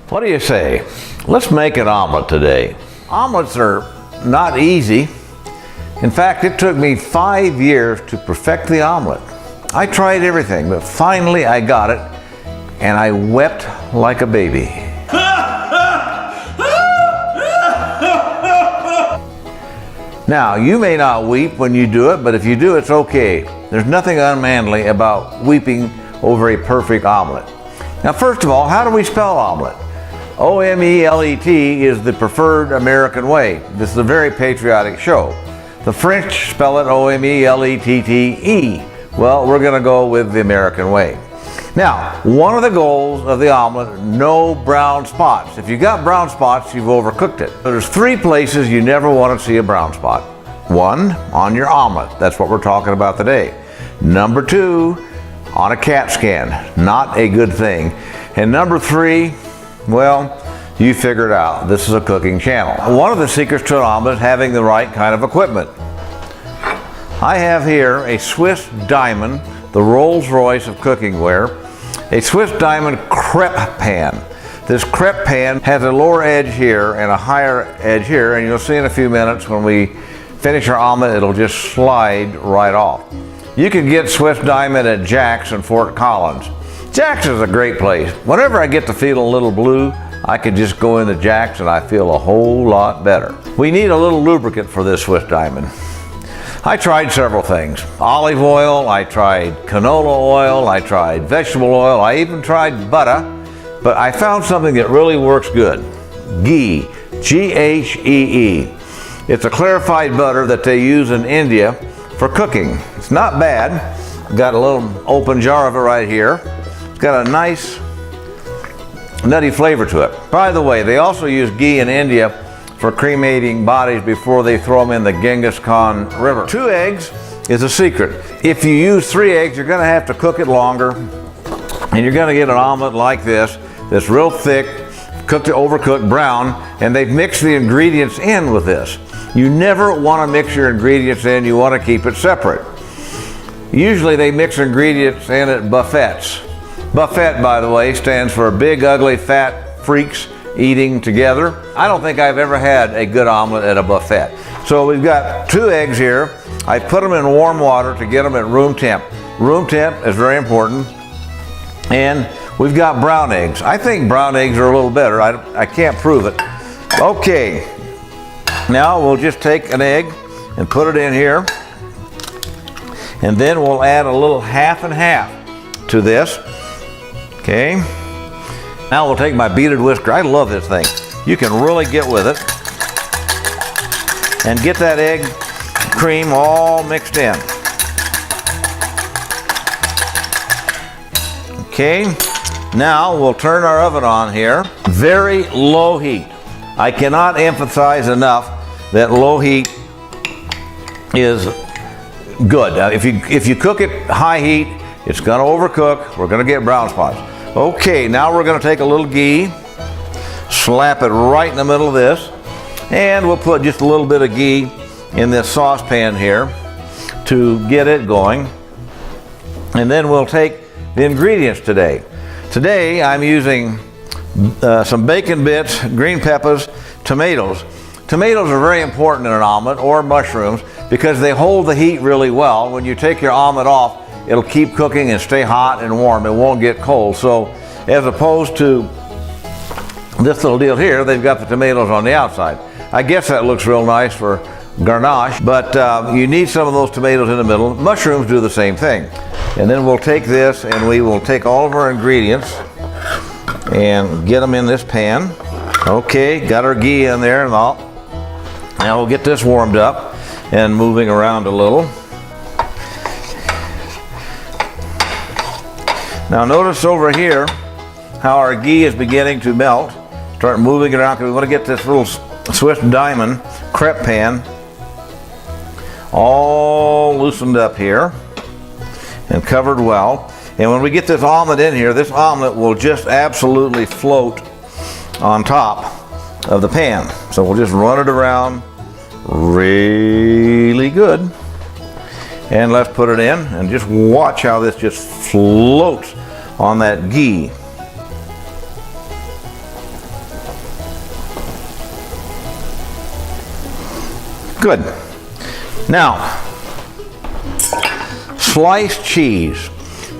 What do you say? Let's make an omelet today. Omelets are not easy. In fact, it took me 5 years to perfect the omelet. I tried everything, but finally I got it, and I wept like a baby. Now, you may not weep when you do it, but if you do, it's okay. There's nothing unmanly about weeping over a perfect omelet. Now, first of all, how do we spell omelet? O-M-E-L-E-T is the preferred American way. This is a very patriotic show. The French spell it O-M-E-L-E-T-T-E. Well, we're going to go with the American way. Now, one of the goals of the omelet, no brown spots. If you got brown spots, you've overcooked it. There's 3 places you never want to see a brown spot. 1, on your omelet. That's what we're talking about today. Number 2, on a CAT scan. Not a good thing. And number 3, well, you figured out. This is a cooking channel. One of the secrets to an omelet is having the right kind of equipment. I have here a Swiss Diamond, the Rolls Royce of cooking ware, a Swiss Diamond crepe pan. This crepe pan has a lower edge here and a higher edge here, and you'll see in a few minutes when we finish our omelet, it'll just slide right off. You can get Swiss Diamond at Jack's in Fort Collins. Jack's is a great place. Whenever I get to feel a little blue, I can just go into Jack's and I feel a whole lot better. We need a little lubricant for this Swiss Diamond. I tried several things. Olive oil, I tried canola oil, I tried vegetable oil, I even tried butter, but I found something that really works good. Ghee, G-H-E-E. It's a clarified butter that they use in India for cooking. It's not bad. Got a little open jar of it right here. It's got a nice nutty flavor to it. By the way, they also use ghee in India for cremating bodies before they throw them in the Genghis Khan River. 2 eggs is a secret. If you use 3 eggs, you're gonna have to cook it longer, and you're gonna get an omelet like this, that's real thick, cooked to overcooked brown, and they've mixed the ingredients in with this. You never wanna mix your ingredients in, you wanna keep it separate. Usually they mix ingredients in at buffets. Buffet, by the way, stands for big, ugly, fat freaks eating together. I don't think I've ever had a good omelet at a buffet. So we've got 2 eggs here. I put them in warm water to get them at room temp. Room temp is very important. And we've got brown eggs. I think brown eggs are a little better. I can't prove it. Okay, now we'll just take an egg and put it in here. And then we'll add a little half and half to this. Okay. Now we'll take my beaded whisker. I love this thing. You can really get with it and get that egg cream all mixed in. Okay, now we'll turn our oven on here. Very low heat. I cannot emphasize enough that low heat is good. Now, if you cook it high heat, it's gonna overcook. We're gonna get brown spots. Okay, now we're going to take a little ghee, slap it right in the middle of this, and we'll put just a little bit of ghee in this saucepan here to get it going. And then we'll take the ingredients today. Today I'm using some bacon bits, green peppers, tomatoes. Tomatoes are very important in an omelet, or mushrooms, because they hold the heat really well. When you take your omelet off, it'll keep cooking and stay hot and warm. It won't get cold. So as opposed to this little deal here, they've got the tomatoes on the outside. I guess that looks real nice for garnish, but you need some of those tomatoes in the middle. Mushrooms do the same thing. And then we'll take this and we will take all of our ingredients and get them in this pan. Okay, got our ghee in there and all. Now we'll get this warmed up and moving around a little. Now notice over here how our ghee is beginning to melt. Start moving it around because we want to get this little Swiss Diamond crepe pan all loosened up here and covered well. And when we get this omelet in here, this omelet will just absolutely float on top of the pan. So we'll just run it around really good. And let's put it in and just watch how this just floats on that ghee. Good. Now, sliced cheese.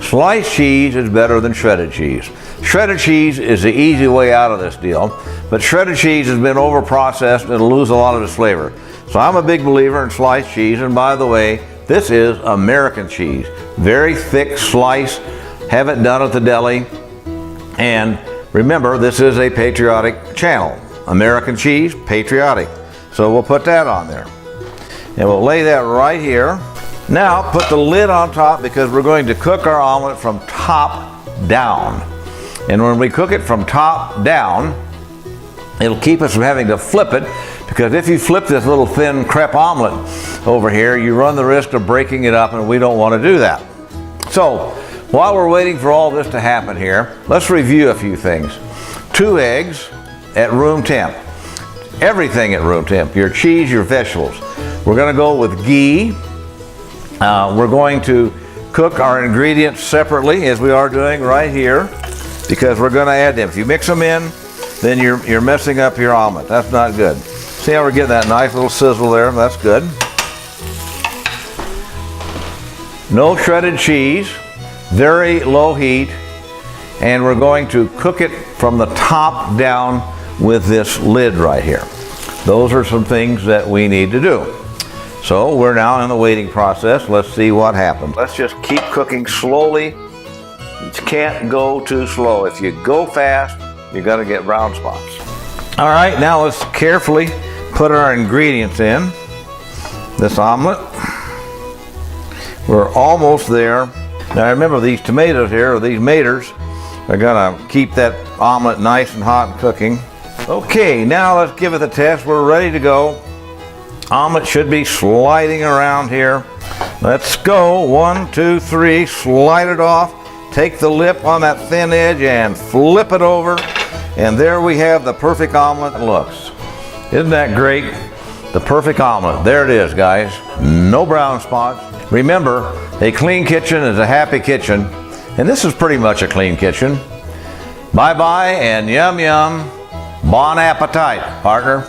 Sliced cheese is better than shredded cheese. Shredded cheese is the easy way out of this deal, but shredded cheese has been over-processed and it'll lose a lot of its flavor. So I'm a big believer in sliced cheese, and by the way, this is American cheese. Very thick slice, have it done at the deli, and remember, this is a patriotic channel. American cheese, patriotic. So we'll put that on there. And we'll lay that right here. Now put the lid on top because we're going to cook our omelet from top down. And when we cook it from top down, it'll keep us from having to flip it, because if you flip this little thin crepe omelet over here, you run the risk of breaking it up, and we don't want to do that. So while we're waiting for all this to happen here, let's review a few things. 2 eggs at room temp. Everything at room temp, your cheese, your vegetables. We're going to go with ghee. We're going to cook our ingredients separately, as we are doing right here, because we're going to add them. If you mix them in, then you're messing up your omelet. That's not good. See how we're getting that nice little sizzle there? That's good. No shredded cheese, very low heat, and we're going to cook it from the top down with this lid right here. Those are some things that we need to do. So we're now in the waiting process. Let's see what happens. Let's just keep cooking slowly. You can't go too slow. If you go fast, you're going to get brown spots. All right, now let's carefully put our ingredients in this omelet. We're almost there. Now remember, these tomatoes here, or these maters, are going to keep that omelet nice and hot and cooking. Okay, now let's give it the test. We're ready to go. Omelet should be sliding around here. Let's go. 1, 2, 3. Slide it off. Take the lip on that thin edge and flip it over. And there we have the perfect omelet looks. Isn't that great? The perfect omelet. There it is, guys. No brown spots. Remember, a clean kitchen is a happy kitchen. And this is pretty much a clean kitchen. Bye-bye and yum yum. Bon appetit, partner.